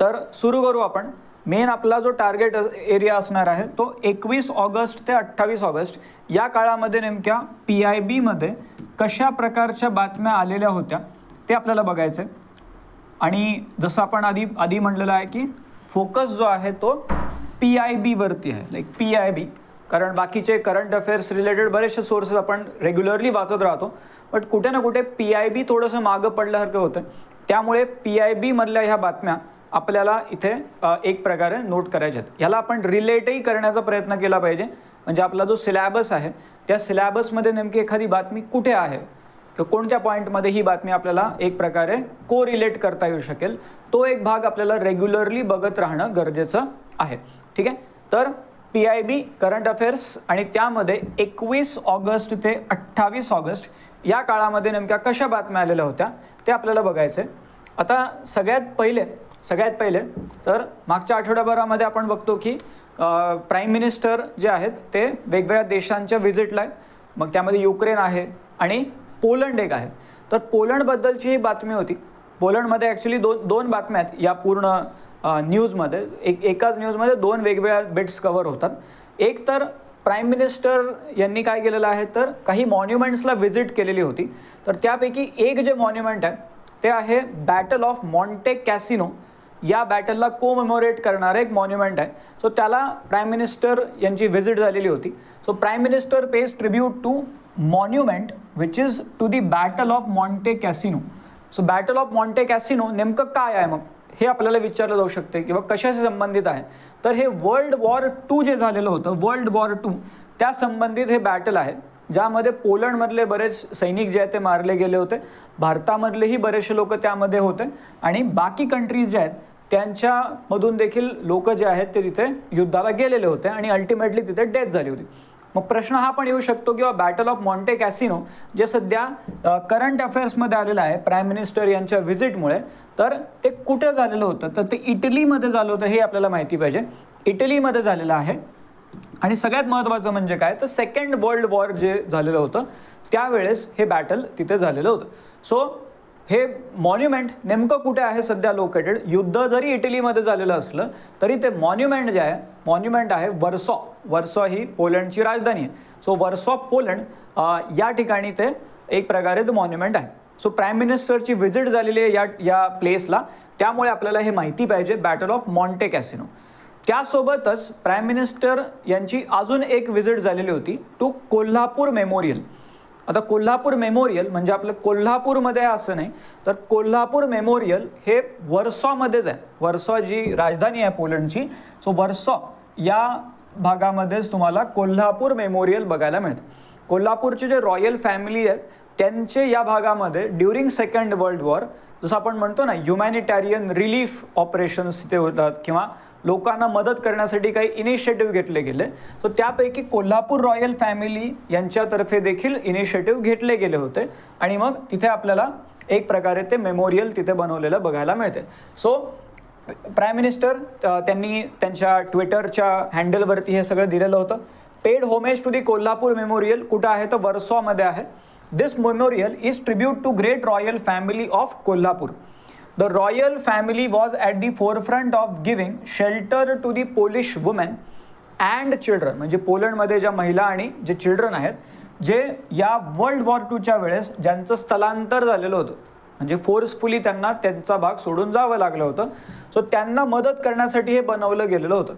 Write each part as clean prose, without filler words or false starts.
तर सुरू करू आपण. मेन आपला जो टार्गेट एरिया असणार आहे तो 21 ऑगस्ट ते 28 ऑगस्ट या काळामध्ये नेमक्या PIB मध्ये कशा प्रकारच्या बातम्या आलेल्या होत्या ते आपल्याला बघायचं आहे. आणि जसं आपण आधी म्हटलेलं आहे की फोकस जो आहे तो PIB वरती आहे, लाईक PIB. कारण बाकीचे करंट अफेअर्स रिलेटेड बरेचसे सोर्सेस आपण रेग्युलरली वाचत राहतो, बट कुठे ना कुठे PIB थोडंसं मागं पडल्यासारखं होतं. त्यामुळे PIB मधल्या ह्या बातम्या आपल्याला इथे एक प्रकारे नोट करायच्यात. ह्याला आपण रिलेटही करण्याचा प्रयत्न केला पाहिजे. म्हणजे आपला जो सिलॅबस आहे त्या सिलॅबसमध्ये नेमकी एखादी बातमी कुठे आहे किंवा कोणत्या पॉईंटमध्ये ही बातमी आपल्याला एक प्रकारे को रिलेट करता येऊ शकेल, तो एक भाग आपल्याला रेग्युलरली बघत राहणं गरजेचं आहे. ठीक आहे. तर PIB करंट अफेअर्स आणि त्यामध्ये 21 ऑगस्ट ते 28 ऑगस्ट या काळामध्ये नेमक्या कशा बातम्या आलेल्या होत्या ते आपल्याला बघायचं आहे. आता सगळ्यात पहिले तर मागच्या आठवड्याभरामध्ये आपण बघतो की प्राईम मिनिस्टर जे आहेत ते वेगवेगळ्या देशांच्या व्हिजिटला आहे. मग त्यामध्ये युक्रेन आहे आणि पोलंड एक आहे. तर पोलंडबद्दलची ही बातमी होती. पोलंडमध्ये ॲक्च्युली दोन बातम्या आहेत या पूर्ण न्यूजमध्ये. एकाच न्यूजमध्ये दोन वेगवेगळ्या बिट्स कव्हर होतात. एक तर प्राईम मिनिस्टर यांनी काय केलेलं आहे तर काही मॉन्युमेंट्सला व्हिजिट केलेली होती. तर त्यापैकी एक जे मॉन्युमेंट आहे ते आहे बॅटल ऑफ मॉन्टे कॅसिनो. या बॅटलला कोमेमोरेट करणारं एक मॉन्युमेंट आहे. सो त्याला प्राईम मिनिस्टर यांची व्हिजिट झालेली होती. So prime minister pays tribute to monument which is to the battle of Monte Cassino. So battle of Monte Cassino नेमकं काय आहे मग हे आपल्याला विचारलं जाऊ शकते किंवा कशाशी संबंधित आहे. तर हे वर्ल्ड वॉर 2 जे झालेलं होतं, वर्ल्ड वॉर 2 त्या संबंधित हे बॅटल आहे, ज्यामध्ये पोलंडमधले बरेच सैनिक जे आहेत ते मारले गेले होते. भारतामधलेही बरेचसे लोक त्यामध्ये होते आणि बाकी कंट्रीज जे आहेत त्यांच्यामधून देखील लोक जे आहेत ते तिथे युद्धाला गेलेले होते आणि अल्टिमेटली तिथे डेथ झाली होती. मग प्रश्न हा पण येऊ शकतो की बॅटल ऑफ मॉन्टे कॅसिनो जे सध्या करंट अफेअर्समध्ये आलेलं आहे प्राईम मिनिस्टर यांच्या व्हिजिटमुळे, तर ते कुठे झालेलं होतं तर ते इटलीमध्ये झालं होतं हे आपल्याला माहिती पाहिजे. इटलीमध्ये झालेलं आहे. आणि सगळ्यात महत्त्वाचं म्हणजे काय तर सेकंड वर्ल्ड वॉर जे झालेलं होतं त्यावेळेस हे बॅटल तिथे झालेलं होतं. सो हे मॉन्युमेंट नेमकं कुठे आहे सध्या लोकेटेड. युद्ध जरी इटलीमध्ये झालेलं असलं तरी ते मॉन्युमेंट जे आहे मॉन्युमेंट आहे वर्सॉ. वर्सॉ ही पोलंडची राजधानी आहे. सो वर्सॉ पोलंड या ठिकाणी ते एक प्रकारे ते मॉन्युमेंट आहे. सो प्राईम मिनिस्टरची व्हिजिट झालेली आहे या प्लेसला, त्यामुळे आपल्याला हे माहिती पाहिजे बॅटल ऑफ मॉन्टे कॅसिनो. त्यासोबतच प्राईम मिनिस्टर यांची अजून एक व्हिजिट झालेली होती टू कोल्हापूर मेमोरियल. आता कोल्हापूर मेमोरियल म्हणजे आपलं कोल्हापूरमध्ये आहे असं नाही, तर कोल्हापूर मेमोरियल हे वर्सॉमध्येच आहे. वर्सॉ जी राजधानी आहे पोलंडची, सो वर्सॉ या भागामध्येच तुम्हाला कोल्हापूर मेमोरियल बघायला मिळतं. कोल्हापूरचे जे रॉयल फॅमिली आहेत त्यांचे या भागामध्ये ड्युरिंग सेकंड वर्ल्ड वॉर जसं आपण म्हणतो ना ह्युमॅनिटेरियन रिलीफ ऑपरेशन्स तिथे होतात किंवा लोकांना मदत करण्यासाठी काही इनिशिएटिव्ह घेतले गेले. तर त्यापैकी कोल्हापूर रॉयल फॅमिली यांच्यातर्फे देखील इनिशिएटिव्ह घेतले गेले होते आणि मग तिथे आपल्याला एक प्रकारे ते मेमोरियल तिथे बनवलेलं बघायला मिळते. सो प्राईम मिनिस्टर त्यांनी त्यांच्या ट्विटरच्या हँडलवरती हे सगळं दिलेलं होतं. Paid homage to the Kolhapur memorial कुठं आहे तर वर्सॉमध्ये आहे. This memorial is tribute to great royal family of Kolhapur. The royal family was at the forefront of giving shelter to the Polish women and children. म्हणजे पोलंडमध्ये ज्या महिला आणि जे चिल्ड्रन आहेत जे या वर्ल्ड वॉर 2च्या वेळेस ज्यांचं स्थलांतर झालेलं होतं म्हणजे फोर्सफुली त्यांना त्यांचा भाग सोडून जावं लागलं होतं. सो त्यांना मदत करण्यासाठी हे बनवलं गेलेलं होतं.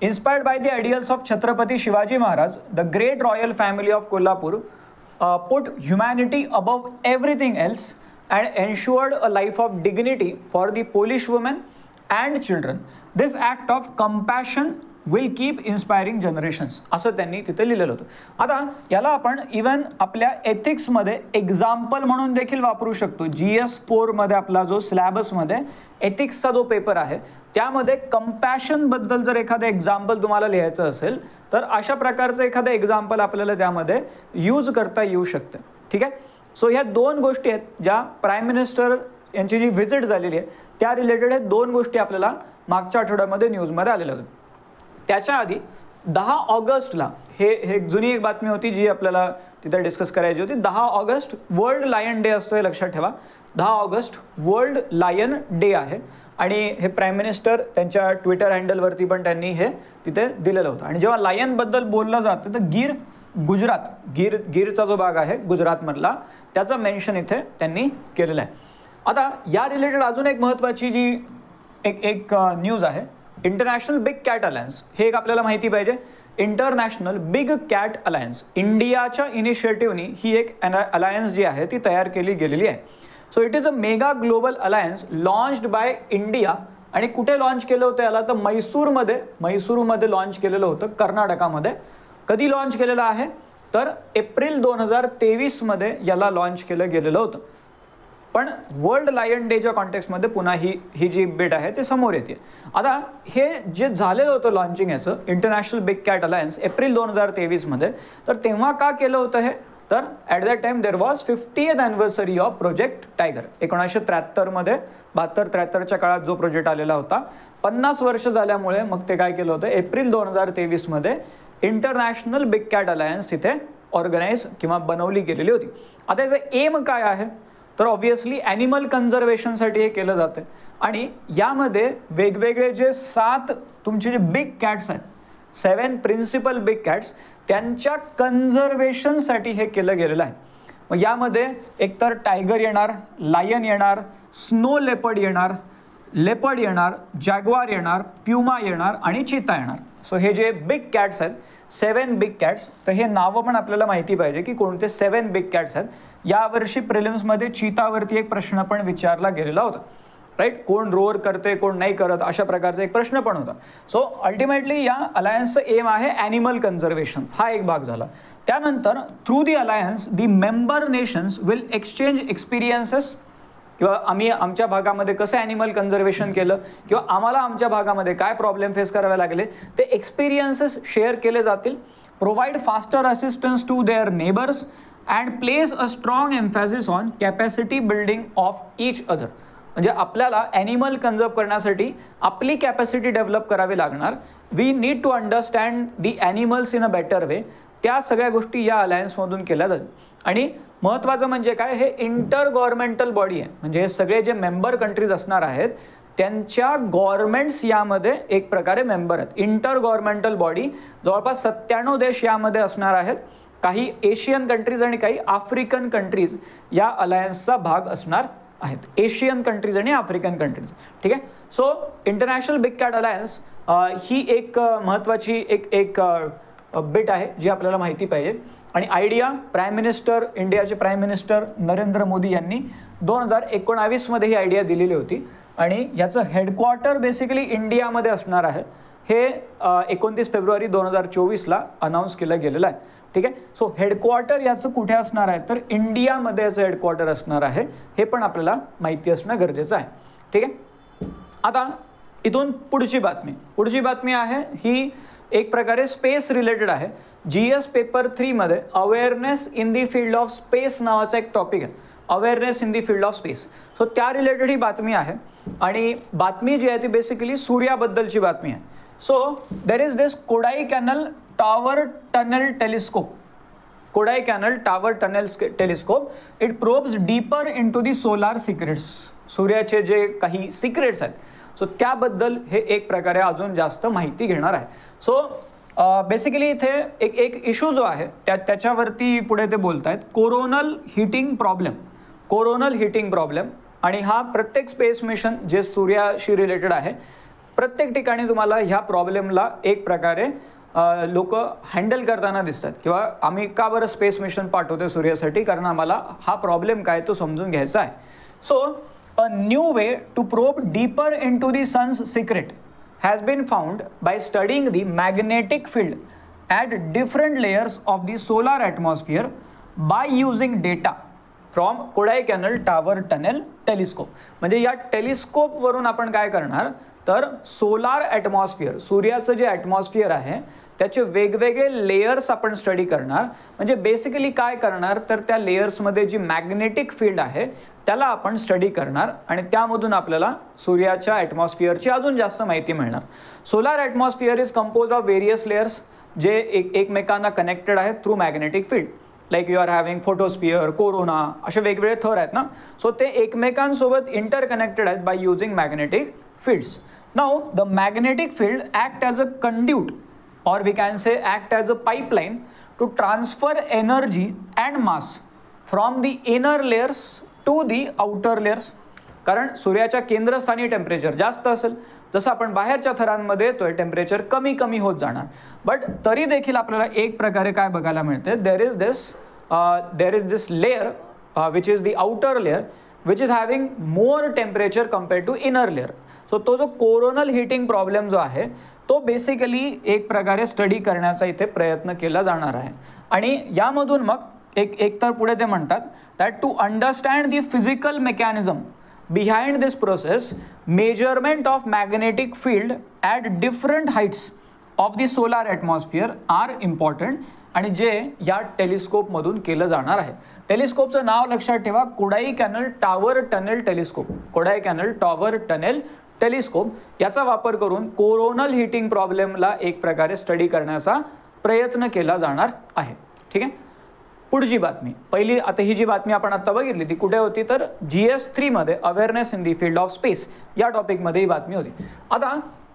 Inspired by the ideals of Chhatrapati Shivaji Maharaj, the great royal family of Kolhapur put humanity above everything else and ensured a life of dignity for the Polish women and children. This act of compassion will keep inspiring generations. असं त्यांनी तिथे लिहिलेलं होतं. आता याला आपण even आपल्या एथिक्समध्ये example म्हणून देखील वापरू शकतो. GS4 मध्ये आपला जो सिलॅबसमध्ये एथिक्सचा जो पेपर आहे त्यामध्ये कंपॅशनबद्दल जर एखादं एक्झाम्पल तुम्हाला लिहायचं असेल तर अशा प्रकारचं एखादं एक्झाम्पल आपल्याला त्यामध्ये यूज करता येऊ शकतं. ठीक आहे. सो ह्या दोन गोष्टी आहेत ज्या प्राईम मिनिस्टर यांची जी व्हिजिट झालेली आहे त्या रिलेटेड आहेत. दोन गोष्टी आपल्याला मागच्या आठवड्यामध्ये न्यूजमध्ये आलेल्या होत्या. त्याच्या आधी 10 ऑगस्टला हे जुनी एक बातमी होती जी आपल्याला तिथे डिस्कस करायची होती. 10 ऑगस्ट वर्ल्ड लायन डे असतो हे लक्षात ठेवा. 10 ऑगस्ट वर्ल्ड लायन डे आहे आणि हे प्राईम मिनिस्टर त्यांच्या ट्विटर हँडलवरती पण त्यांनी हे तिथे दिलेलं होतं. आणि जेव्हा लायनबद्दल बोललं जातं तर गीरचा जो भाग आहे गुजरातमधला त्याचं मेन्शन इथे त्यांनी केलेलं आहे. आता या रिलेटेड अजून एक महत्त्वाची जी एक न्यूज आहे, इंटरनॅशनल बिग कॅट अलायन्स, हे एक आपल्याला माहिती पाहिजे. इंटरनॅशनल बिग कॅट अलायन्स इंडियाच्या इनिशिएटिव्हनी ही एक अलायन्स जी आहे ती तयार केली गेलेली आहे. So it is a mega global alliance launched by India. आणि कुठे लॉन्च केलं होतं याला, तर म्हैसूरमध्ये लॉन्च केलेलं होतं, कर्नाटकामध्ये. कधी लॉन्च केलेलं आहे, तर एप्रिल 2023 याला लॉन्च केलं गेलेलं होतं. पण वर्ल्ड लायन डेच्या कॉन्टेक्स्टमध्ये पुन्हा ही जी बिट आहे ते समोर येते. आता हे जे झालेलं होतं लॉन्चिंग याचं international big cat alliance April 2023 तर तेव्हा का केलं होतं हे, तर at that time there was 50th anniversary of project tiger. 1973 72-73च्या काळात जो प्रोजेक्ट आलेला होता, 50 वर्ष झाल्यामुळे मग ते काय केलं होतं, April 2023 international big cat alliance तिथे ऑर्गनाईज किंवा बनवली गेलेली होती. आता याचं एम काय आहे, तर ऑब्व्हियसली ॲनिमल कन्झर्वेशनसाठी हे केलं जातं. आणि यामध्ये वेगवेगळे जे 7 तुमचे जे बिग कॅट्स आहेत, 7 प्रिन्सिपल बिग कॅट्स, त्यांच्या कन्झर्वेशनसाठी हे केलं गेलेलं आहे. मग यामध्ये एकतर टायगर येणार, लायन येणार, स्नो लेपर्ड येणार, जॅग्वार येणार, प्युमा येणार आणि चीता येणार. सो हे जे बिग कॅट्स आहेत, 7 बिग कॅट्स, तर हे नावं पण आपल्याला माहिती पाहिजे की कोणते 7 बिग कॅट्स आहेत. यावर्षी प्रिलिम्समध्ये चीतावरती एक प्रश्न पण विचारला गेलेला होता, राईट. कोण रोअर करते, कोण नाही करत, अशा प्रकारचा एक प्रश्न पण होता. सो अल्टिमेटली या अलायन्सचं एम आहे ॲनिमल कन्झर्वेशन, हा एक भाग झाला. त्यानंतर through the alliance the member nations will exchange experiences, किंवा आम्ही आमच्या भागामध्ये कसं ॲनिमल कन्झर्वेशन केलं किंवा आम्हाला आमच्या भागामध्ये काय प्रॉब्लेम फेस करावे लागले ते एक्सपिरियन्सेस शेअर केले जातील. Provide faster assistance to their neighbours and place a strong emphasis on capacity building of each other. म्हणजे आपल्याला ॲनिमल कन्झर्व करण्यासाठी आपली कॅपॅसिटी डेव्हलप करावी लागणार. We need to understand the animals in a better way. त्या सगळ्या गोष्टी या अलायन्समधून केल्या जातील. आणि महत्त्वाचं म्हणजे काय, हे इंटर गव्हर्नमेंटल बॉडी आहे. म्हणजे हे सगळे जे मेंबर कंट्रीज असणार आहेत त्यांच्या गव्हर्नमेंट्स यामध्ये एक प्रकारे मेंबर आहेत. इंटर गव्हर्नमेंटल बॉडी, जवळपास 97 देश यामध्ये असणार आहेत. काही एशियन कंट्रीज आणि काही आफ्रिकन कंट्रीज या अलायन्सचा भाग असणार आहेत. एशियन कंट्रीज आणि आफ्रिकन कंट्रीज, ठीक आहे. So international big cat alliance ही एक महत्त्वाची एक बिट आहे जी आपल्याला माहिती पाहिजे. आणि आयडिया इंडियाचे प्राईम मिनिस्टर नरेंद्र मोदी यांनी 2019 ही आयडिया दिलेली होती. आणि याचं हेडक्वार्टर बेसिकली इंडियामध्ये असणार आहे. हे 29 फेब्रुवारी 2024 अनाऊन्स केलं गेलेलं आहे, ठीक आहे. सो हेडक्वार्टर याचं कुठे असणार आहे, तर इंडियामध्ये याचं हेडक्वार्टर असणार आहे. हे पण आपल्याला माहिती असणं गरजेचं आहे, ठीक आहे. आता इथून पुढची बातमी आहे ही एक प्रकारे स्पेस रिलेटेड आहे. GS paper 3 awareness in the field of space नावाचा एक टॉपिक आहे, awareness in the field of space. So त्या रिलेटेड ही बातमी आहे. आणि बातमी जी आहे ती बेसिकली सूर्याबद्दलची बातमी आहे. So there is this Kodaikanal tower tunnel telescope. It probes deeper into the solar secrets. सूर्याचे जे काही सिक्रेट्स आहेत, सो त्याबद्दल हे एक प्रकारे अजून जास्त माहिती घेणार आहे. सो बेसिकली इथे एक इश्यू जो आहे त्याच्यावरती पुढे ते बोलत आहेत, कोरोनल हिटिंग प्रॉब्लेम. आणि हा प्रत्येक स्पेस मिशन जे सूर्याशी रिलेटेड आहे, प्रत्येक ठिकाणी तुम्हाला ह्या प्रॉब्लेमला एक प्रकारे लोक हँडल करताना दिसतात. किंवा आम्ही का बरं स्पेस मिशन पाठवतो सूर्यासाठी, कारण आम्हाला हा प्रॉब्लेम काय तो समजून घ्यायचा आहे. So a new way to probe deeper into the sun's secret has been found by studying the magnetic field at different layers of the solar atmosphere by using data from Kodaikanal Tower Tunnel Telescope. म्हणजे या टेलिस्कोपवरून आपण काय करणार, तर solar atmosphere, सूर्याचं जे atmosphere आहे त्याचे वेगवेगळे लेयर्स आपण स्टडी करणार. म्हणजे बेसिकली काय करणार, तर त्या लेयर्समध्ये जी मॅग्नेटिक फील्ड आहे त्याला आपण स्टडी करणार आणि त्यामधून आपल्याला सूर्याच्या ॲटमॉस्फिअरची अजून जास्त माहिती मिळणार. Solar atmosphere is compose of various layers जे एकमेकांना कनेक्टेड आहेत through magnetic field. Like you are having photosphere, corona, असे वेगवेगळे थर आहेत ना. सो ते एकमेकांसोबत इंटरकनेक्टेड आहेत by using magnetic fields. Now the magnetic field act as a conduit, or we can say act as a pipeline to transfer energy and mass from the inner layers to the outer layers. कारण सूर्याच्या केंद्रस्थानी temperature जास्त असेल, जसं आपण बाहेरच्या थरांमध्ये येतोय टेम्परेचर कमी कमी होत जाणार. बट तरी देखील आपल्याला एक प्रकारे काय बघायला मिळते, there is this layer which is the outer layer which is having more temperature compared to inner layer. So तो जो कोरोनल हीटिंग प्रॉब्लेम जो आहे तो बेसिकली एक प्रकारे स्टडी करण्याचा इथे प्रयत्न केला जाणार आहे. आणि यामधून मग एक तर पुढे ते म्हणतात that to understand the physical mechanism behind this process, measurement of magnetic field at different heights of the solar atmosphere are important, आणि जे या टेलिस्कोप मधून केलं जाणार आहे. टेलिस्कोपचं नाव लक्षात ठेवा, Kodaikanal tower tunnel telescope. Kodaikanal tower tunnel telescope याचा वापर करून कोरोनल हीटिंग प्रॉब्लेमला एक प्रकारे स्टडी करण्याचा प्रयत्न केला जाणार आहे. ठीक आहे. पुढची बातमी पहिली, आता ही जी बातमी आपण आता बघितली ती कुठे होती, तर GS3 मध्ये awareness in the field of space या टॉपिकमध्ये ही बातमी होती. आता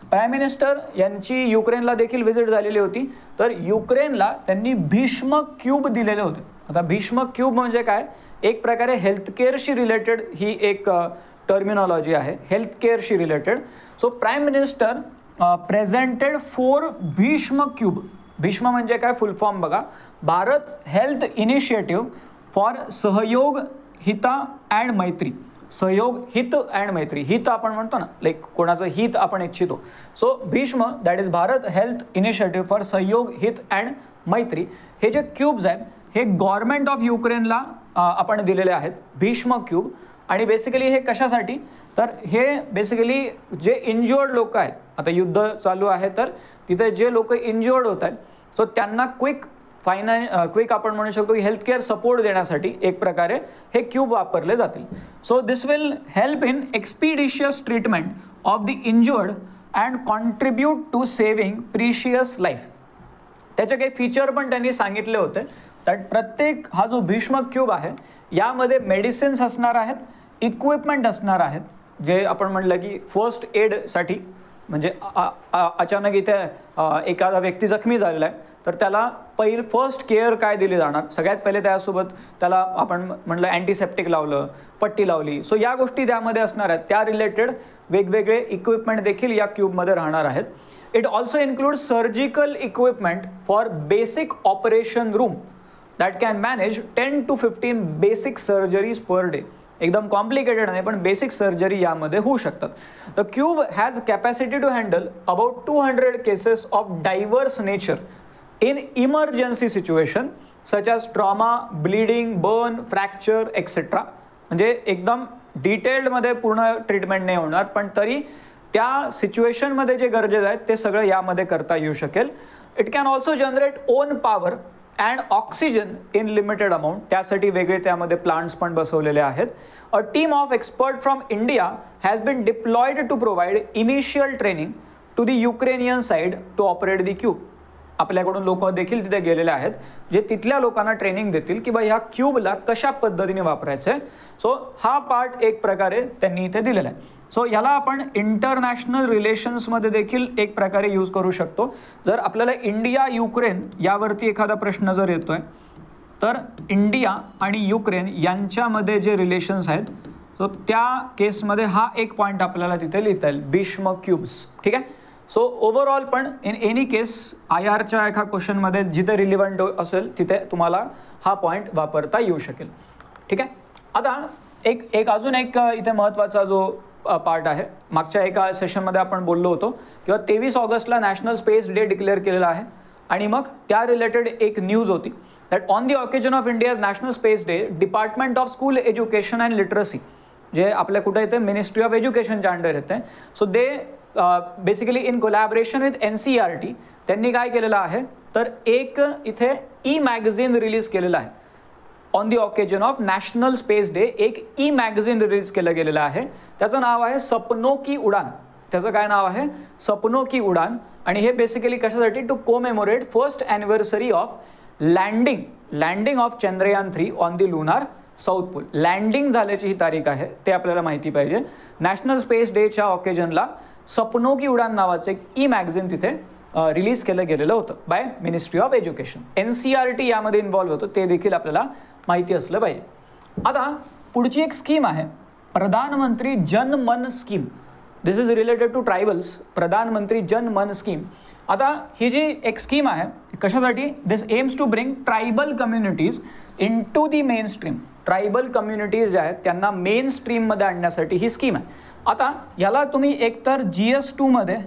प्राईम मिनिस्टर यांची युक्रेनला देखील व्हिजिट झालेली होती, तर युक्रेनला त्यांनी भीष्म क्यूब दिलेले होते. आता भीष्म क्यूब म्हणजे काय, एक प्रकारे हेल्थकेअरशी रिलेटेड ही एक टर्मिनॉलॉजी आहे, हेल्थकेअरशी related. So prime minister presented 4 Bhishm cube. Bhishm म्हणजे काय, फुल फॉर्म बघा, भारत हेल्थ इनिशिएटिव्ह फॉर सहयोग हिता अँड मैत्री. सहयोग हित अँड मैत्री, हित आपण म्हणतो ना, लाईक कोणाचं हित आपण इच्छितो. So Bhishma that is Bharat health initiative for सहयोग हित अँड मैत्री. हे जे क्यूब्स आहेत हे गव्हर्नमेंट ऑफ युक्रेनला आपण दिलेले आहेत, भीष्म क्यूब. आणि बेसिकली हे कशासाठी, तर हे बेसिकली जे इंज्युअर्ड लोक आहेत, आता युद्ध चालू आहे तर तिथे जे लोक इंज्युअर्ड होत आहेत, सो त्यांना क्विक आपण म्हणू शकतो की हेल्थ केअर सपोर्ट देण्यासाठी एक प्रकारे हे क्यूब वापरले जातील. So this will help in expeditious treatment of the injured and contribute to saving precious life. त्याचे काही फीचर पण त्यांनी सांगितले होते, दॅट प्रत्येक हा जो भीष्म क्यूब आहे यामध्ये मेडिसिन्स असणार आहेत, इक्विपमेंट असणार आहेत, जे आपण म्हटलं की फर्स्ट एडसाठी, म्हणजे अचानक इथे एखादा व्यक्ती जखमी झालेला आहे तर त्याला फर्स्ट केअर काय दिली जाणार, सगळ्यात पहिले त्यासोबत त्याला आपण म्हटलं अँटीसेप्टिक लावलं, पट्टी लावली. सो या गोष्टी त्यामध्ये असणार आहेत, त्या रिलेटेड वेगवेगळे इक्विपमेंट देखील या क्यूबमध्ये राहणार आहेत. It also include surgical equipment for basic operation room that can manage 10 to 15 basic surgeries per day. एकदम कॉम्प्लिकेटेड नाही पण बेसिक सर्जरी यामध्ये होऊ शकतात. The cube has capacity to handle about 200 cases of diverse nature in emergency situation such as trauma, bleeding, burn, fracture etcetera. म्हणजे एकदम डिटेल्डमध्ये पूर्ण treatment नाही होणार, पण तरी त्या सिच्युएशनमध्ये जे गरजेचं आहे ते सगळं यामध्ये करता येऊ शकेल. It can also generate own power and oxygen in limited amount. त्यासाठी वेगळे त्यामध्ये प्लांट्स पण बसवलेले आहेत. A team of expert from India has been deployed to provide initial training to the Ukrainian side to operate the cube. आपल्याकडून लोक देखील तिथे गेलेले आहेत जे तिथल्या लोकांना ट्रेनिंग देतील की बा ह्या क्यूबला कशा पद्धतीने वापरायचं आहे. सो हा पार्ट एक प्रकारे त्यांनी इथे दिलेला आहे. सो याला आपण इंटरनॅशनल रिलेशन्समध्ये देखील एक प्रकारे यूज करू शकतो. जर आपल्याला इंडिया युक्रेन यावरती एखादा प्रश्न जर येतोय तर इंडिया आणि युक्रेन यांच्यामध्ये जे रिलेशन्स आहेत सो त्या केसमध्ये हा एक पॉईंट आपल्याला तिथे लिहिता येईल, भीष्म क्यूब्स. ठीक आहे. सो ओव्हरऑल पण इन एनी केस IRच्या एका क्वेश्चनमध्ये जिथे रिलिव्हंट असेल तिथे तुम्हाला हा पॉईंट वापरता येऊ शकेल. ठीक आहे. आता एक अजून एक इथे महत्त्वाचा जो पार्ट आहे, मागच्या एका सेशनमध्ये आपण बोललो होतो किंवा 23 ऑगस्टला नॅशनल स्पेस डे डिक्लेअर केलेला आहे आणि मग त्या रिलेटेड एक न्यूज होती that on the occasion of India's national space day department of school education and literacy, जे आपल्या कुठे येते मिनिस्ट्री ऑफ एज्युकेशनच्या अंडर येते. So they basically in collaboration with NCERT त्यांनी काय केलेलं आहे तर एक इथे मॅगझिन रिलीज केलेलं आहे. On the occasion of national space day एक मॅगझिन रिलीज केलं गेलेलं आहे. त्याचं नाव आहे सपनों की उडान. त्याचं काय नाव आहे, सपनों की उडान. आणि हे बेसिकली कशासाठी, to commemorate first anniversary of landing of Chandrayaan 3 on the lunar south pole landing झाल्याची ही तारीख आहे ते आपल्याला माहिती पाहिजे. नॅशनल स्पेस डेच्या ऑकेजनला सपनों की उडान नावाचं एक मॅगझिन तिथे रिलीज केलं गेलेलं होतं by ministry of education. NCERT यामध्ये इन्व्हॉल्व्ह होतं ते देखील आपल्याला माहिती असलं पाहिजे. आता पुढची एक स्कीम आहे Pradhanmantri Jan Man scheme. This is related to tribals. Pradhanmantri Jan Man scheme. आता ही जी एक स्कीम आहे कशासाठी? This aims to bring tribal communities into the mainstream. Tribal communities ज्या आहेत त्यांना मेन स्ट्रीममध्ये आणण्यासाठी ही स्कीम आहे. आता याला तुम्ही एकतर GS2 मध्ये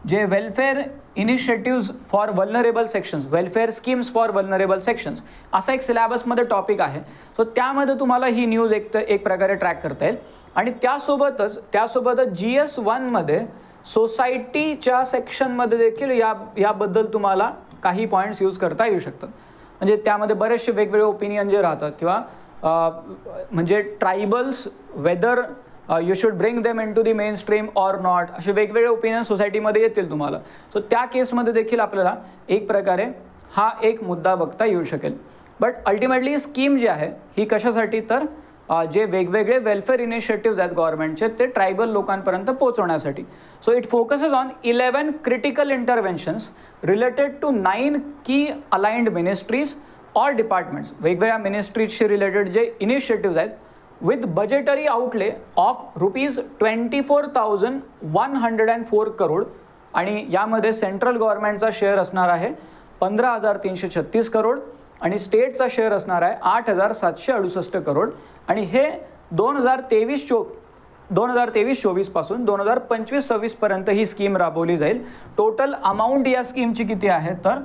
जे welfare initiatives for vulnerable sections, welfare schemes for vulnerable sections असा एक सिलेबसमध्ये टॉपिक आहे. सो त्यामध्ये तुम्हाला ही न्यूज एक प्रकारे ट्रॅक करता येईल. आणि त्यासोबतच GS1 मध्ये सोसायटीच्या सेक्शनमध्ये देखील याबद्दल तुम्हाला काही पॉईंट्स यूज करता येऊ शकतात. म्हणजे त्यामध्ये बरेचसे वेगवेगळे ओपिनियन जे राहतात किंवा म्हणजे tribals whether you should bring them into the mainstream or not असे वेगवेगळे ओपिनियन सोसायटीमध्ये येतील तुम्हाला. सो त्या केसमध्ये देखील आपल्याला एक प्रकारे हा एक मुद्दा बघता येऊ शकेल. बट अल्टिमेटली स्कीम जी आहे ही कशासाठी तर जे वेगवेगळे वेलफेअर इनिशिएटिव्ज आहेत गव्हर्नमेंटचे ते ट्रायबल लोकांपर्यंत पोहोचवण्यासाठी. So it focuses on 11 critical interventions related to 9 key aligned ministries or departments. वेगवेगळ्या मिनिस्ट्रीजशी रिलेटेड जे इनिशिएटिव्ज आहेत with budgetary outlay of ₹24,104 crore. आणि यामध्ये सेंट्रल गव्हर्नमेंटचा शेअर असणार आहे 15,336 करोड आणि स्टेटचा शेअर असणार आहे 8,768 करोड. आणि हे 2023-24 पासून 2025-26 पर्यंत ही स्कीम राबवली जाईल. टोटल अमाऊंट या स्कीमची किती आहे तर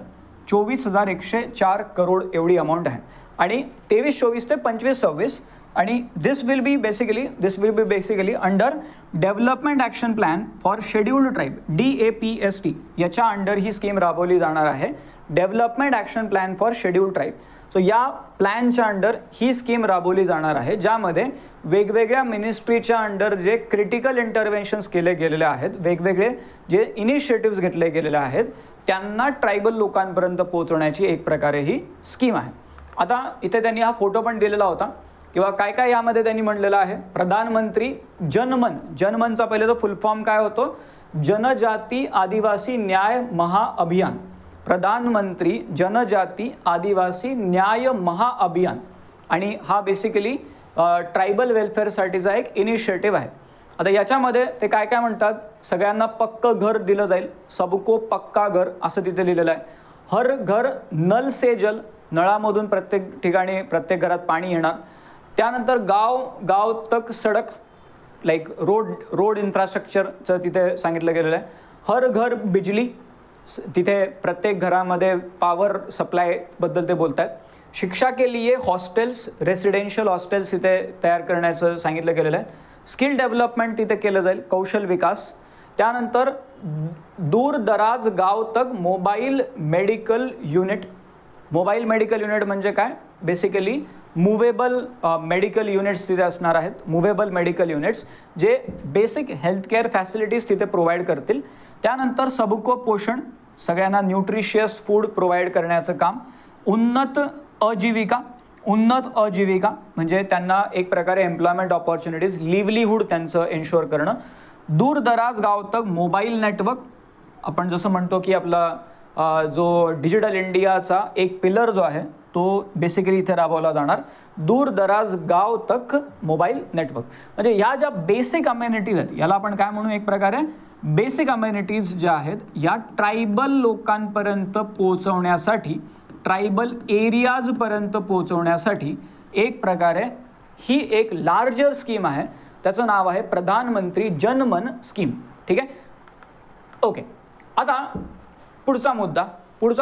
24,104 करोड एवढी अमाऊंट आहे. आणि 23-24 ते 25-26 आणि this will be basically under development action plan for scheduled tribe DAPST याच्या अंडर ही स्कीम राबवली जाणार आहे. Development action plan for scheduled tribe. So या प्लॅनच्या अंडर ही स्कीम राबवली जाणार आहे ज्यामध्ये वेगवेगळ्या मिनिस्ट्रीच्या अंडर जे क्रिटिकल इंटरव्हेन्शन्स केले गेलेले आहेत, वेगवेगळे जे इनिशिएटिव्ज घेतले गेलेले आहेत त्यांना ट्रायबल लोकांपर्यंत पोहोचवण्याची एक प्रकारे ही स्कीम आहे. आता इथे त्यांनी हा फोटो पण दिलेला होता किंवा काय काय यामध्ये त्यांनी म्हणलेलं आहे. प्रधानमंत्री जनमन. जनमनचा पहिले तो फुल फॉर्म काय होतो? जनजाती आदिवासी न्याय महाअभियान. प्रधानमंत्री जनजाती आदिवासी न्याय महाअभियान. आणि हा बेसिकली ट्रायबल वेलफेअरसाठीचा एक इनिशिएटिव्ह आहे. आता याच्यामध्ये ते काय काय म्हणतात? सगळ्यांना पक्कं घर दिलं जाईल. सबको पक्का घर असं तिथे लिहिलेलं आहे. हर घर नल से जल. नळामधून प्रत्येक ठिकाणी प्रत्येक घरात पाणी येणार. त्यानंतर गाव तक सडक लाईक रोड इन्फ्रास्ट्रक्चरचं तिथे सांगितलं गेलेलं आहे. हर घर बिजली. तिथे प्रत्येक घरामध्ये पॉवर सप्लायबद्दल ते बोलत आहेत. शिक्षा के लिए हॉस्टेल्स, रेसिडेन्शियल हॉस्टेल्स तिथे तयार करण्याचं सांगितलं गेलेलं आहे. स्किल डेव्हलपमेंट तिथे केलं जाईल. कौशल विकास. त्यानंतर दूर दराज गाव तक mobile medical unit. Mobile medical unit म्हणजे काय? बेसिकली मुवेबल मेडिकल युनिट्स तिथे असणार आहेत. मुवेबल मेडिकल युनिट्स जे बेसिक हेल्थकेअर फॅसिलिटीज तिथे प्रोव्हाइड करतील. त्यानंतर सबको पोषण. सगळ्यांना न्यूट्रिशियस फूड प्रोव्हाइड करण्याचं काम. उन्नत आजीविका म्हणजे त्यांना एक प्रकारे एम्प्लॉयमेंट ऑपॉर्च्युनिटीज, लिव्हलीहूड त्यांचं एन्श्योर करणं. दूरदराज गाव तक मोबाईल नेटवर्क. आपण जसं म्हणतो की आपला जो डिजिटल इंडियाचा एक पिलर जो आहे तो बेसिकली इथे राबवला जाणार. दूरदराज गाव तक मोबाईल नेटवर्क. म्हणजे ह्या ज्या बेसिक अम्युनिटीज आहेत याला आपण काय म्हणू? एक प्रकारे बेसिक अम्युनिटीज ज्या आहेत या ट्रायबल लोकांपर्यंत पोहोचवण्यासाठी, ट्रायबल एरियाजपर्यंत पोहोचवण्यासाठी एक प्रकारे ही एक लार्जर स्कीम आहे. त्याचं नाव आहे प्रधानमंत्री जनमन स्कीम. ठीक आहे, ओके. आता पुढचा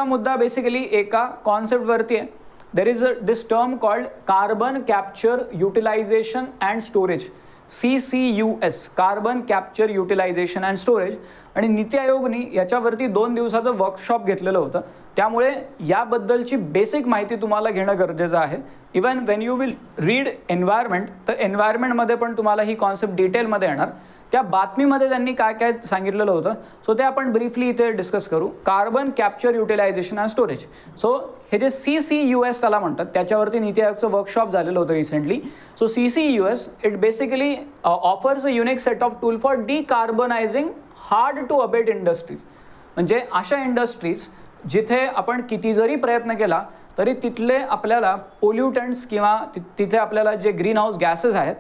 मुद्दा बेसिकली एका कॉन्सेप्टवरती आहे. There is this term called carbon capture utilisation and storage. CCUS, carbon capture utilisation and storage. आणि नीती आयोगनी याच्यावरती 2 दिवसाचं वर्कशॉप घेतलेलं होतं. त्यामुळे याबद्दलची बेसिक माहिती तुम्हाला घेणं गरजेचं आहे. Even Wien you will read environment तर एन्व्हायरमेंटमध्ये पण तुम्हाला ही कॉन्सेप्ट डिटेलमध्ये येणार. त्या बातमीमध्ये त्यांनी काय काय सांगितलेलं होतं, सो ते आपण ब्रीफली इथे डिस्कस करू. Carbon capture utilisation and storage. So हे जे CCUS त्याला म्हणतात, त्याच्यावरती नीती आयोगचं वर्कशॉप झालेलं होतं recently. So CCUS it basically offers a unique set of tool for decarbonising hard to abate industries. म्हणजे अशा इंडस्ट्रीज जिथे आपण किती जरी प्रयत्न केला तरी तिथले आपल्याला पोल्युटंट्स किंवा तिथे आपल्याला जे ग्रीन हाऊस गॅसेस आहेत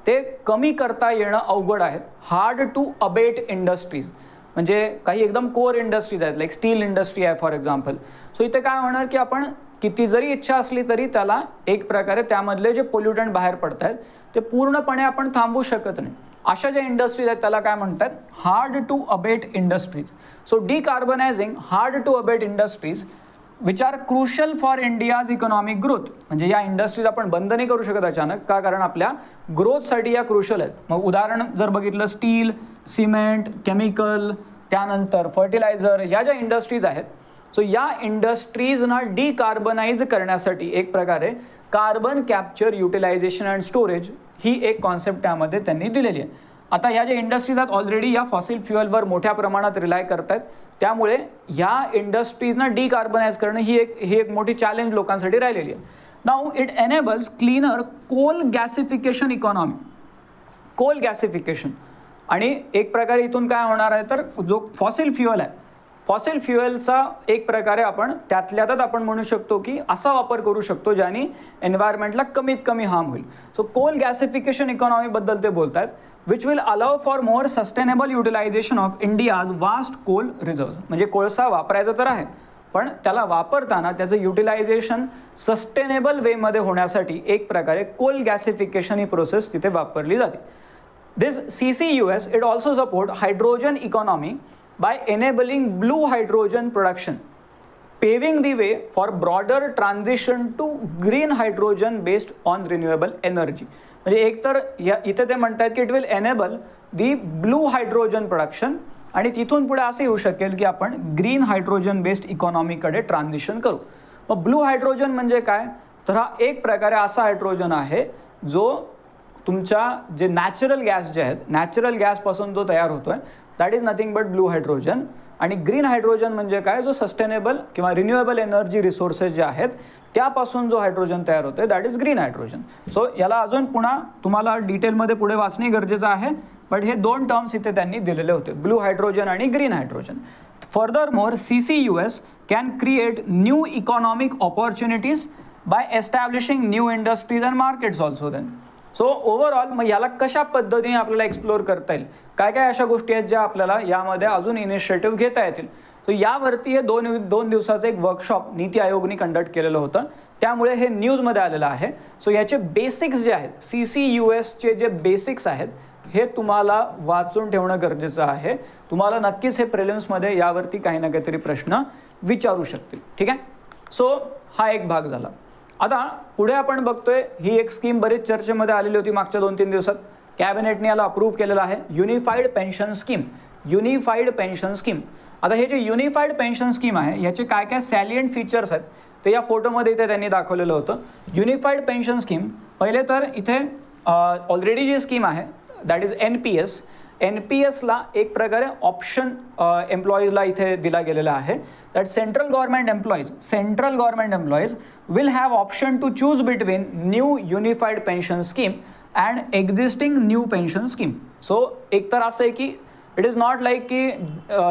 ते कमी करता येणं अवघड आहे. हार्ड टू अबेट इंडस्ट्रीज म्हणजे काही एकदम कोर इंडस्ट्रीज आहेत, लाईक स्टील इंडस्ट्री आहे फॉर एक्झाम्पल. सो इथे काय होणार की आपण किती जरी इच्छा असली तरी त्याला एक प्रकारे त्यामधले जे पोल्युटंट बाहेर पडत आहेत ते पूर्णपणे आपण थांबवू शकत नाही. अशा ज्या इंडस्ट्रीज आहेत त्याला काय म्हणतात, hard to abate industries. So decarbonising hard to abate industries which are crucial for India's economic growth. म्हणजे या इंडस्ट्रीज आपण बंद नाही करू शकत अचानक, का कारण आपल्या ग्रोथसाठी या क्रुशल आहेत. मग उदाहरण जर बघितलं, स्टील, सिमेंट, केमिकल, त्यानंतर फर्टिलायझर, या ज्या इंडस्ट्रीज आहेत, सो या इंडस्ट्रीजना डिकार्बनाइज करण्यासाठी एक प्रकारे carbon capture utilisation and storage ही एक कॉन्सेप्ट त्यामध्ये त्यांनी दिलेली आहे. आता या ज्या इंडस्ट्रीज आहेत ऑलरेडी या फॉसिल फ्युएलवर मोठ्या प्रमाणात रिलाय करत आहेत, त्यामुळे ह्या इंडस्ट्रीजना डिकार्बनाइज करणं ही एक मोठी चॅलेंज लोकांसाठी राहिलेली आहे. Now it enables cleaner coal gasification economy. Coal gasification आणि एक प्रकारे इथून काय होणार आहे तर जो फॉसिल फ्युएल आहे, फॉसिल फ्युएलचा एक प्रकारे आपण त्यातल्या त्यात आपण म्हणू शकतो की असा वापर करू शकतो ज्याने एन्व्हायरमेंटला कमीत कमी हार्म होईल. सो कोल गॅसिफिकेशन इकॉनॉमीबद्दल ते बोलत आहेत, which will allow for more sustainable utilisation of India's vast coal reserves. म्हणजे कोळसा वापरायचा तर आहे, पण त्याला वापरताना त्याचं युटिलायझेशन सस्टेनेबल वेमध्ये होण्यासाठी एक प्रकारे कोल गॅसिफिकेशन ही प्रोसेस तिथे वापरली जाते. दिस CCUS it also support hydrogen economy by enabling blue hydrogen production, paving the way for broader transition to green hydrogen based on renewable energy. म्हणजे एक तर इथे ते म्हणतात की it will enable the blue hydrogen production आणि तिथून पुढे असं येऊ शकेल की आपण ग्रीन हायड्रोजन बेस्ड इकॉनॉमीकडे ट्रान्झिशन करू. मग ब्लू हायड्रोजन म्हणजे काय, तर हा एक प्रकारे असा हायड्रोजन आहे जो तुमच्या जे नॅचरल गॅस जे आहेत, नॅचरल गॅसपासून जो तयार होतो आहे, that is nothing but blue hydrogen. आणि ग्रीन हायड्रोजन म्हणजे काय, जो सस्टेनेबल किंवा रिन्युएबल एनर्जी रिसोर्सेस जे आहेत त्यापासून जो हायड्रोजन तयार होतो that is green hydrogen. So याला अजून पुन्हा तुम्हाला डिटेलमध्ये पुढे वाचणे गरजेचं आहे, बट हे दोन टर्म्स इथे त्यांनी दिलेले होते, ब्लू हायड्रोजन आणि green hydrogen. Furthermore CCUS can create new economic opportunities by establishing new industries and markets also then. So overall मग याला कशा पद्धतीने आपल्याला एक्सप्लोअर करता येईल, काय काय अशा गोष्टी आहेत ज्या आपल्याला यामध्ये अजून इनिशिएटिव्ह घेता येतील. सो यावरती हे दोन दिवसाचं एक वर्कशॉप नीती आयोगने कंडक्ट केलेलं होतं, त्यामुळे हे न्यूजमध्ये आलेलं आहे. सो याचे बेसिक्स जे आहेत, CCUSचे जे बेसिक्स आहेत हे तुम्हाला वाचून ठेवणं गरजेचं आहे. तुम्हाला नक्कीच हे प्रिलिम्समध्ये यावरती काही ना काहीतरी प्रश्न विचारू शकतील. ठीक आहे. सो हा एक भाग झाला. आता पुढे आपण बघतोय ही एक स्कीम बरीच चर्चेमध्ये आलेली होती मागच्या 2-3 दिवसात. कॅबिनेटने याला अप्रूव्ह केलेलं आहे, unified pension scheme. Unified pension scheme. आता हे जे युनिफाईड पेन्शन स्कीम आहे याचे काय काय सॅलियंट फीचर्स आहेत ते या फोटोमध्ये इथे त्यांनी दाखवलेलं होतं. युनिफाईड पेन्शन स्कीम, पहिले तर इथे ऑलरेडी जी स्कीम आहे दॅट इज NPS. NPSला एक प्रकारे ऑप्शन एम्प्लॉईजला इथे दिला गेलेला आहे, that central government employees will have option to choose between new unified pension scheme and existing new pension scheme. So एक तर असं आहे की इट इज नॉट लाईक की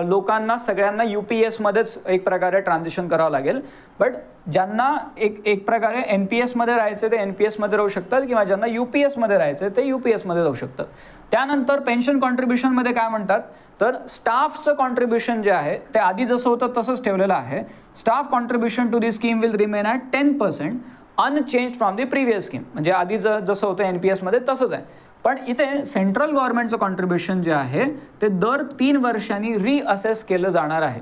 लोकांना सगळ्यांना UPSमध्येच एक प्रकारे ट्रान्झिशन करावं लागेल, बट ज्यांना एक प्रकारे NPSमध्ये राहायचं ते NPSमध्ये राहू शकतात किंवा ज्यांना UPSमध्ये राहायचं ते UPSमध्ये जाऊ शकतात. त्यानंतर पेन्शन कॉन्ट्रीब्युशनमध्ये काय म्हणतात तर स्टाफचं कॉन्ट्रीब्युशन जे आहे ते आधी जसं होतं तसंच ठेवलेलं आहे. Staff contribution to the scheme will remain at 10% unchange from the previous scheme. म्हणजे आधी जसं होतं NPSमध्ये तसंच आहे, पण इथे सेंट्रल गव्हर्नमेंटचं कॉन्ट्रीब्युशन जे आहे ते दर 3 वर्षांनी रिअसेस केलं जाणार आहे.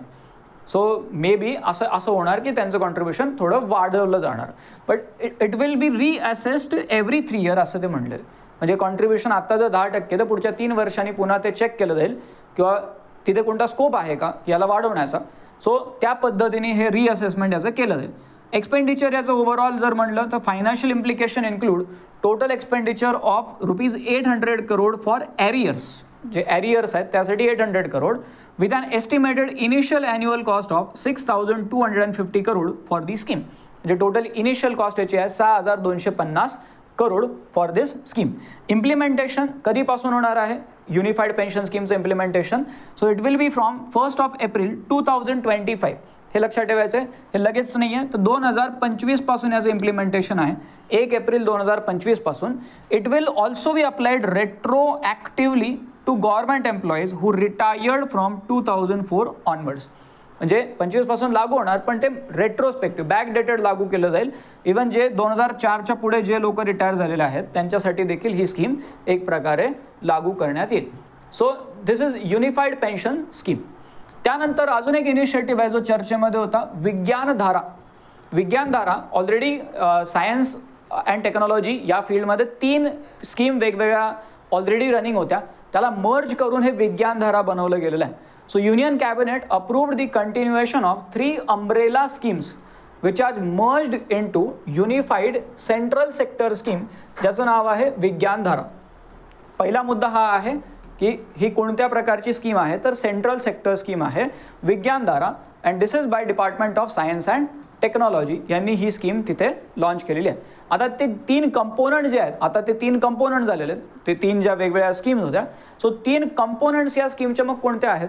सो मे बी असं होणार की त्यांचं कॉन्ट्रीब्युशन थोडं वाढवलं जाणार, but it will be reassessed every 3 year असं ते म्हणले. म्हणजे कॉन्ट्रीब्युशन आता जर 10% तर पुढच्या 3 वर्षांनी पुन्हा ते चेक केलं जाईल किंवा तिथे कोणता स्कोप आहे का याला वाढवण्याचा. सो त्या पद्धतीने हे रिअसेसमेंट याचं केलं जाईल. एक्सपेंडिचर याचं ओव्हरऑल जर म्हणलं तर financial implication include total expenditure of ₹800 crore for arrears. जे ॲरियर्स आहेत त्यासाठी 800 crore with an estimated initial annual cost of 6,250 crore for the scheme. म्हणजे टोटल इनिशियल कॉस्ट याची आहे 6,250 crore for this scheme. Implementation कधीपासून होणार आहे युनिफाईड पेन्शन स्कीमचं implementation? So it will be from 1 April 2025. हे लक्षात ठेवायचं आहे, हे लगेच नाही आहे. तर 2025 पासून याचं इम्प्लिमेंटेशन आहे, 1 एप्रिल 2025 पासून. It will also be applied retroactively to government employees who retired from 2004 onwards. म्हणजे 25 पासून लागू होणार, पण ते रेट्रोस्पेक्टिव्ह बॅकडेटेड लागू केलं जाईल. इव्हन जे 2004च्या पुढे जे लोक रिटायर झालेले आहेत त्यांच्यासाठी देखील ही स्कीम एक प्रकारे लागू करण्यात येईल. So this is unified pension scheme. त्यानंतर अजून एक इनिशिएटिव्ह आहे जो चर्चेमध्ये होता, विज्ञानधारा. विज्ञानधारा ऑलरेडी सायन्स अँड टेक्नॉलॉजी या फील्डमध्ये 3 स्कीम वेगवेगळ्या ऑलरेडी रनिंग होत्या, त्याला मर्ज करून हे विज्ञानधारा बनवलं गेलेलं आहे. So Union Cabinet approved the continuation of 3 umbrella schemes which are merged into unified central sector scheme ज्याचं नाव आहे विज्ञानधारा. पहिला मुद्दा हा आहे की ही कोणत्या प्रकारची स्कीम आहे, तर सेंट्रल सेक्टर स्कीम आहे Vigyan Dhara. And this is by department of science and technology यांनी ही स्कीम तिथे लॉन्च केलेली आहे. आता ते 3 कंपोनंट जे आहेत, आता ते 3 कंपोनंट झालेले आहेत, ते 3 ज्या वेगवेगळ्या स्कीम्स होत्या. सो 3 कंपोनंट्स या स्कीमचे मग कोणते आहेत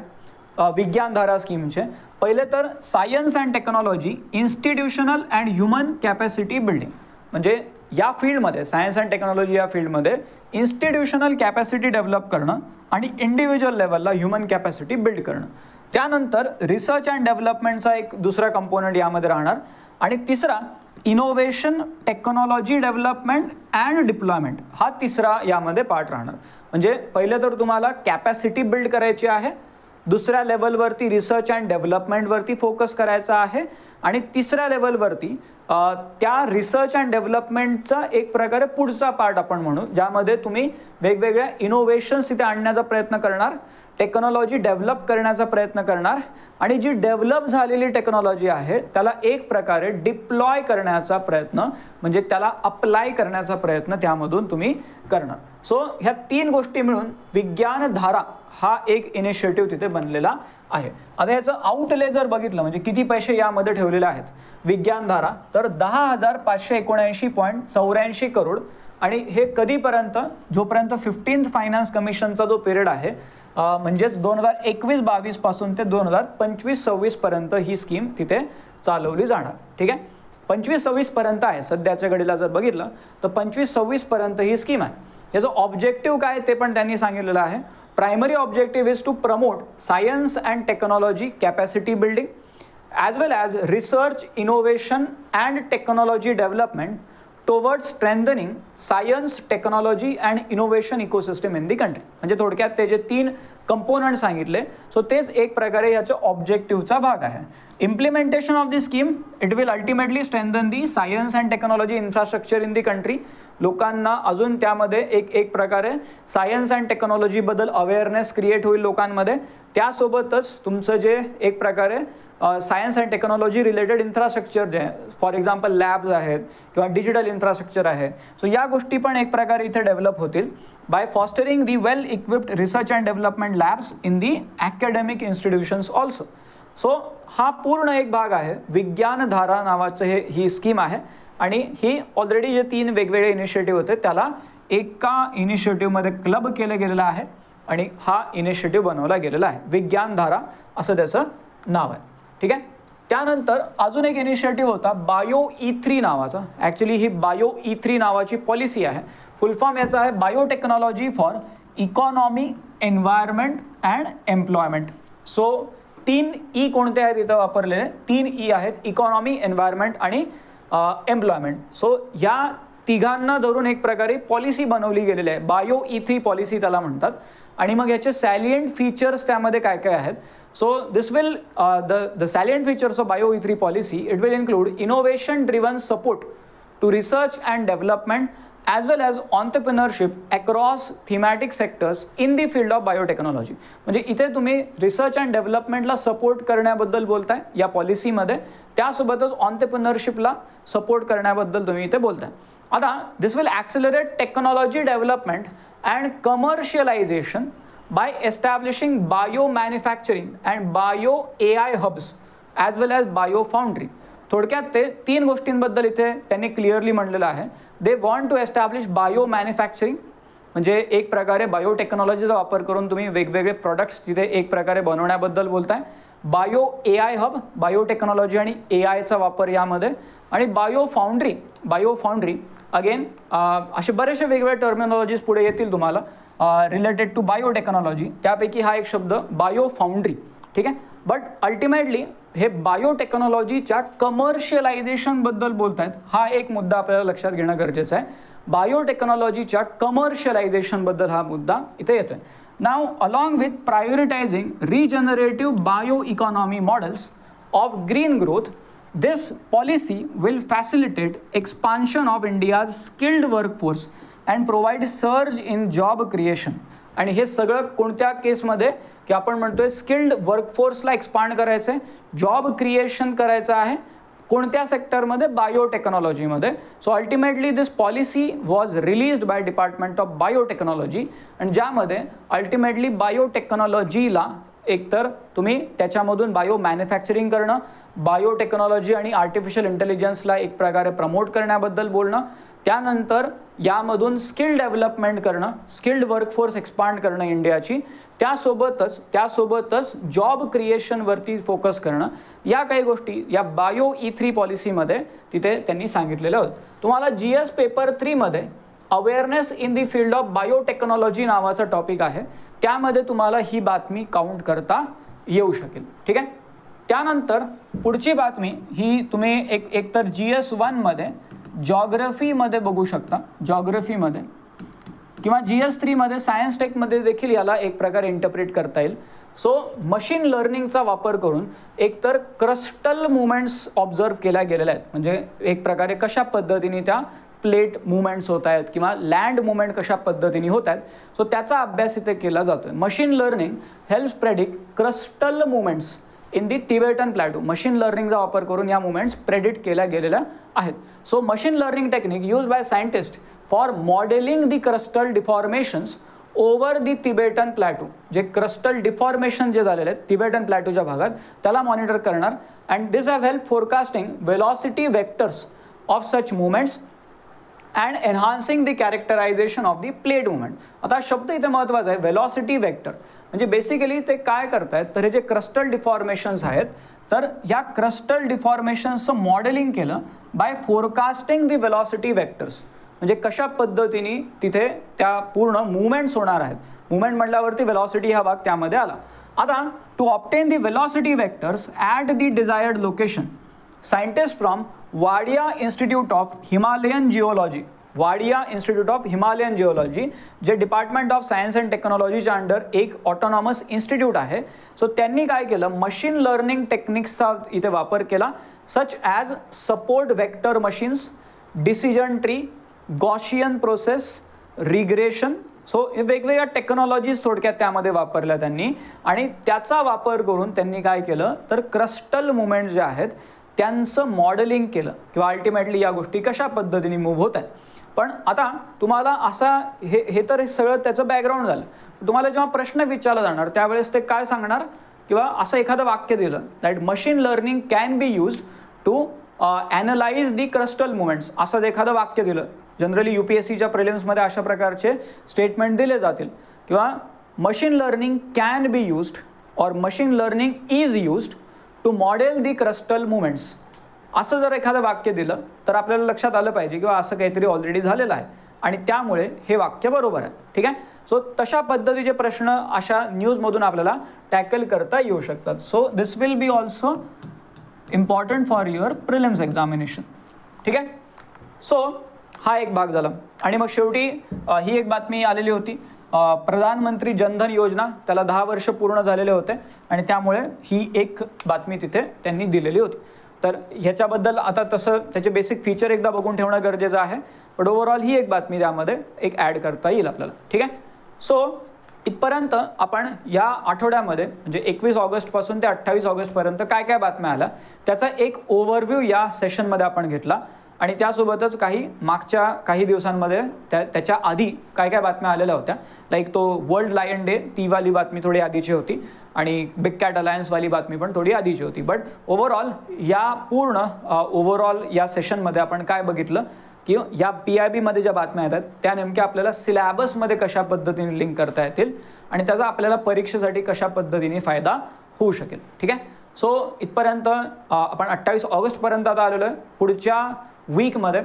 विज्ञानधारा स्कीमचे? पहिले तर science and technology institutional and human capacity building. म्हणजे या फील्डमध्ये सायन्स अँड टेक्नॉलॉजी या फील्डमध्ये इन्स्टिट्यूशनल कॅपॅसिटी डेव्हलप करणं आणि इंडिव्हिज्युअल लेवलला ह्युमन कॅपॅसिटी बिल्ड करणं. त्यानंतर रिसर्च अँड डेव्हलपमेंटचा एक दुसरा कंपोनंट यामध्ये राहणार. आणि तिसरा innovation technology development and deployment हा तिसरा यामध्ये पार्ट राहणार. म्हणजे पहिले तर तुम्हाला कॅपॅसिटी बिल्ड करायची आहे, दुसऱ्या लेवलवरती रिसर्च अँड डेव्हलपमेंटवरती फोकस करायचा आहे, आणि तिसऱ्या लेवलवरती त्या रिसर्च अँड डेव्हलपमेंटचा एक प्रकारे पुढचा पार्ट आपण म्हणू, ज्यामध्ये तुम्ही वेगवेगळ्या इनोव्हेशन्स तिथे आणण्याचा प्रयत्न करणार, टेक्नॉलॉजी डेव्हलप करण्याचा प्रयत्न करणार, आणि जी डेव्हलप झालेली टेक्नॉलॉजी आहे त्याला एक प्रकारे डिप्लॉय करण्याचा प्रयत्न, म्हणजे त्याला अप्लाय करण्याचा प्रयत्न त्यामधून तुम्ही करणार. सो ह्या 3 गोष्टी मिळून विज्ञानधारा हा एक इनिशिएटिव्ह तिथे बनलेला आहे. आता याचं आउटले जर बघितलं, म्हणजे किती पैसे यामध्ये ठेवलेले आहेत विज्ञानधारा, तर 10,579.84 करोड. आणि हे कधीपर्यंत, जोपर्यंत 15th फायनान्स कमिशनचा जो पिरियड आहे, म्हणजेच 2021-22 पासून ते 2025-26 पर्यंत ही स्कीम तिथे चालवली जाणार. ठीक आहे, 25-26 पर्यंत आहे सध्याच्या घडीला जर बघितलं तर 25-26 पर्यंत ही स्कीम आहे. याचं ऑब्जेक्टिव्ह काय ते पण त्यांनी सांगितलेलं आहे. Primary objective is to promote science and technology capacity building as well as research, innovation and technology development towards strengthening science, technology and innovation ecosystem in the country. म्हणजे थोडक्यात ते जे 3 कंपोनंट सांगितले, सो तेच एक प्रकारे याच्या ऑब्जेक्टिव्हचा भाग आहे. Implementation of the scheme, it will ultimately strengthen the science and technology infrastructure in the country. लोकांना अजून त्यामध्ये एक प्रकारे सायन्स अँड टेक्नॉलॉजीबद्दल अवेअरनेस क्रिएट होईल लोकांमध्ये. त्यासोबतच तुमचं जे एक प्रकारे science and technology related infrastructure जे आहे, फॉर एक्झाम्पल लॅब्स आहेत किंवा डिजिटल इन्फ्रास्ट्रक्चर आहे, सो या गोष्टी पण एक प्रकारे इथे डेव्हलप होतील by fostering the well equipped research and development labs in the academic institutions also. So हा पूर्ण एक भाग आहे विज्ञानधारा नावाचं ही स्कीम आहे. आणि ही ऑलरेडी जे 3 वेगवेगळे इनिशिएटिव्ह होते त्याला एका इनिशिएटिव्हमध्ये क्लब केलं गेलेलं आहे आणि हा इनिशिएटिव्ह बनवला गेलेला आहे. विज्ञानधारा असं त्याचं नाव आहे. ठीक आहे, त्यानंतर अजून एक इनिशिएटिव्ह होता बायो E3 नावाचा. ॲक्च्युली ही बायो E3 नावाची पॉलिसी आहे. फुल फॉर्म याचा आहे biotechnology for economy, environment and employment. So 3 E कोणते आहेत इथं वापरलेले? 3 E आहेत, इकॉनॉमी, एन्व्हायरमेंट आणि एम्प्लॉयमेंट. सो या तिघांना धरून एक प्रकारे पॉलिसी बनवली गेलेली आहे, बायो E3 पॉलिसी त्याला म्हणतात. आणि मग याचे सॅलियंट फीचर्स त्यामध्ये काय काय आहेत? So this will the salient features of Bio E3 policy, it will include innovation driven support to research and development as well as entrepreneurship across thematic sectors in the field of biotechnology. म्हणजे इथे तुम्ही research and डेव्हलपमेंटला support करण्याबद्दल बोलताय या पॉलिसीमध्ये, त्यासोबतच ऑन्टरप्रिनरशिपला support करण्याबद्दल तुम्ही इथे बोलताय. आता this will accelerate technology development and commercialisation by establishing bio manufacturing and bio AI hubs as well as bio foundry. थोडक्यात ते 3 गोष्टींबद्दल इथे त्यांनी क्लिअरली म्हणलेलं आहे. They want to establish bio manufacturing, म्हणजे एक प्रकारे बायोटेक्नॉलॉजीचा वापर करून तुम्ही वेगवेगळे प्रोडक्ट्स तिथे एक प्रकारे बनवण्याबद्दल बोलताय. बायो AI हब, बायोटेक्नॉलॉजी आणि AIचा वापर यामध्ये, आणि बायो फाउंड्री अगेन असे बरेचसे वेगवेगळे टर्मिनॉलॉजीज पुढे येतील तुम्हाला रिलेटेड टू बायोटेक्नॉलॉजी. त्यापैकी हा एक शब्द बायो फाउंड्री. ठीक आहे. बट अल्टिमेटली हे बायोटेक्नॉलॉजीच्या कमर्शियलायझेशनबद्दल बोलत आहेत. हा एक मुद्दा आपल्याला लक्षात घेणं गरजेचं आहे. बायोटेक्नॉलॉजीच्या कमर्शियलायझेशनबद्दल हा मुद्दा इथे येतोय. Now along with prioritising regenerative bio economy models of green growth, this policy will facilitate expansion of India's skilled workforce and provide surge in job creation. आणि हे सगळं कोणत्या केसमध्ये की आपण म्हणतोय स्किल्ड वर्कफोर्सला एक्सपांड करायचं आहे, जॉब क्रिएशन करायचं आहे. कोणत्या सेक्टरमध्ये? बायोटेक्नॉलॉजीमध्ये. So ultimately this policy was released by department of biotechnology, आणि ज्यामध्ये अल्टिमेटली बायोटेक्नॉलॉजीला एकतर तुम्ही त्याच्यामधून बायो मॅन्युफॅक्चरिंग करणं, बायोटेक्नॉलॉजी आणि आर्टिफिशियल इंटेलिजन्सला एक प्रकारे प्रमोट करण्याबद्दल बोलणं, त्यानंतर यामधून स्किल डेव्हलपमेंट करणं, स्किल्ड वर्कफोर्स एक्सपांड करणं इंडियाची, त्यासोबतच जॉब क्रिएशनवरती फोकस करणं, या काही गोष्टी या बायो E3 पॉलिसीमध्ये तिथे त्यांनी सांगितलेलं होतं. तुम्हाला GS पेपर 3 मध्ये awareness in the field of biotechnology नावाचा टॉपिक आहे, त्यामध्ये तुम्हाला ही बातमी काउंट करता येऊ शकेल. ठीक आहे. त्यानंतर पुढची बातमी ही तुम्ही एकतर GS 1 मध्ये जॉग्रफीमध्ये बघू शकता, जॉग्रफीमध्ये, किंवा GS 3 मध्ये सायन्स टेकमध्ये देखील याला एक प्रकारे इंटरप्रेट करता येईल. सो मशीन लर्निंगचा वापर करून एकतर क्रस्टल मुवमेंट्स ऑब्झर्व केल्या गेलेल्या आहेत, म्हणजे एक प्रकारे कशा पद्धतीने त्या प्लेट मुवमेंट्स होत आहेत किंवा लँड मुवमेंट कशा पद्धतीने होत आहेत, सो त्याचा अभ्यास इथे केला जातोय. Machine learning helps predict crustal movements in the Tibetan plateau. Machine लर्निंगचा वापर करून या मुवमेंट्स प्रेडिक्ट केल्या गेलेल्या आहेत. So machine learning technique use by scientist for modelling the crustal deformations over the Tibetan plateau. जे क्रस्टल डिफॉर्मेशन जे झालेले आहेत तिबेटन प्लॅटोच्या भागात, त्याला मॉनिटर करणार. And this have help forecasting velocity vectors of such movements and enhancing the characterisation of the plate movement. आता शब्द इथे महत्त्वाचा आहे, वेलॉसिटी वेक्टर. म्हणजे बेसिकली ते काय करतायत, तर हे जे क्रस्टल डिफॉर्मेशन्स आहेत, तर ह्या क्रस्टल डिफॉर्मेशन्सचं मॉडेलिंग केलं बाय फोरकास्टिंग दी वेलॉसिटी वेक्टर्स. म्हणजे कशा पद्धतीने तिथे त्या पूर्ण मुवमेंट्स होणार आहेत. मुवमेंट म्हटल्यावरती वेलॉसिटी हा भाग त्यामध्ये आला. आता to obtain the velocity vectors at the desired location, scientist from Wadia Institute of Himalayan Geology, Wadia Institute of Himalayan Geology, जे डिपार्टमेंट ऑफ सायन्स अँड टेक्नॉलॉजीच्या अंडर एक ऑटोनॉमस इन्स्टिट्यूट आहे. सो त्यांनी काय केलं, मशीन लर्निंग टेक्निक्सचा इथे वापर केला, such as support vector machines, decision tree, Gaussian process, regression. So हे वेगवेगळ्या टेक्नॉलॉजीज थोडक्यात त्यामध्ये वापरल्या त्यांनी, आणि त्याचा वापर करून त्यांनी काय केलं, तर क्रस्टल मुवमेंट जे आहेत त्यांचं मॉडेलिंग केलं किंवा अल्टिमेटली या गोष्टी कशा पद्धतीने मूव्ह होत आहेत. पण आता तुम्हाला असा हे तर सगळं त्याचं बॅकग्राऊंड झालं. तुम्हाला जेव्हा प्रश्न विचारला जाणार त्यावेळेस ते काय सांगणार, किंवा असं एखादं वाक्य दिलं that machine learning can be use to analyse the crustal movements, असं एखादं वाक्य दिलं. जनरली UPSCच्या प्रिलिम्समध्ये अशा प्रकारचे स्टेटमेंट दिले जातील, किंवा machine learning can be used और machine learning is used to model the crustal movements, असं जर एखादं वाक्य दिलं तर आपल्याला लक्षात आलं पाहिजे किंवा असं काहीतरी ऑलरेडी झालेलं आहे आणि त्यामुळे हे वाक्य बरोबर आहे. ठीक आहे. सो तशा पद्धतीचे प्रश्न अशा न्यूजमधून आपल्याला टॅकल करता येऊ शकतात. So this will B also important for your prelims examination. ठीक आहे. सो हा एक भाग झाला. आणि मग शेवटी ही एक बातमी आलेली होती, प्रधानमंत्री जनधन योजना, त्याला 10 वर्ष पूर्ण झालेले होते आणि त्यामुळे ही एक बातमी तिथे त्यांनी दिलेली होती. तर ह्याच्याबद्दल आता तसं त्याचे बेसिक फीचर एकदा बघून ठेवणं गरजेचं आहे, पण ओव्हरऑल ही एक बातमी त्यामध्ये एक ॲड करता येईल आपल्याला. ठीक आहे. सो इथपर्यंत आपण या आठवड्यामध्ये म्हणजे 21 ऑगस्टपासून ते 28 ऑगस्टपर्यंत काय काय बातम्या आल्या त्याचा एक ओव्हरव्ह्यू या सेशनमध्ये आपण घेतला. आणि त्यासोबतच मागच्या काही दिवसांमध्ये त्याच्या आधी काय काय बातम्या आलेल्या होत्या, लाईक तो वर्ल्ड लायन डे ती वाली बातमी थोडी आधीची होती आणि बिग कॅट अलायन्सवाली बातमी पण थोडी आधीची होती. बट ओव्हरऑल या पूर्ण ओव्हरऑल या सेशनमध्ये आपण काय बघितलं की या PIB मध्ये ज्या बातम्या येतात त्या नेमक्या आपल्याला सिलॅबसमध्ये कशा पद्धतीने लिंक करता येतील आणि त्याचा आपल्याला परीक्षेसाठी कशा पद्धतीने फायदा होऊ शकेल. ठीक आहे. सो इथपर्यंत आपण 28 ऑगस्टपर्यंत आता आलेलो आहे. पुढच्या वीकमध्ये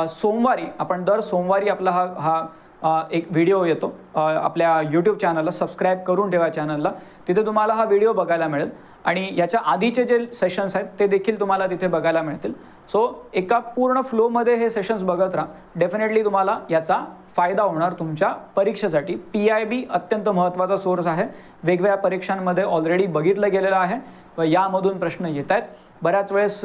सोमवारी आपण दर सोमवारी आपला हा एक व्हिडिओ येतो आपल्या यूट्यूब चॅनलला. सबस्क्राईब करून ठेवा चॅनलला, तिथे तुम्हाला हा व्हिडिओ बघायला मिळेल आणि याच्या आधीचे जे सेशन्स आहेत ते देखील तुम्हाला तिथे बघायला मिळतील. सो एका पूर्ण फ्लोमध्ये हे सेशन्स बघत राहा, डेफिनेटली तुम्हाला याचा फायदा होणार तुमच्या परीक्षेसाठी. PIB अत्यंत महत्त्वाचा सोर्स आहे, वेगवेगळ्या परीक्षांमध्ये ऑलरेडी बघितलं गेलेलं आहे व यामधून प्रश्न येत आहेत. बऱ्याच वेळेस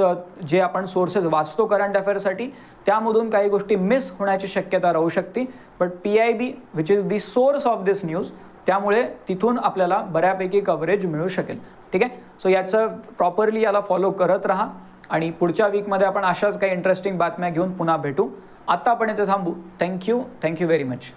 जे आपण सोर्सेस वाचतो करंट अफेअर्ससाठी त्यामधून काही गोष्टी मिस होण्याची शक्यता राहू शकते. But PIB which is the source of this news, त्यामुळे तिथून आपल्याला बऱ्यापैकी कव्हरेज मिळू शकेल. ठीक आहे. सो याचं प्रॉपरली याला फॉलो करत राहा आणि पुढच्या वीकमध्ये आपण अशाच काही इंटरेस्टिंग बातम्या घेऊन पुन्हा भेटू. आता आपण इथे थांबू. Thank you very much.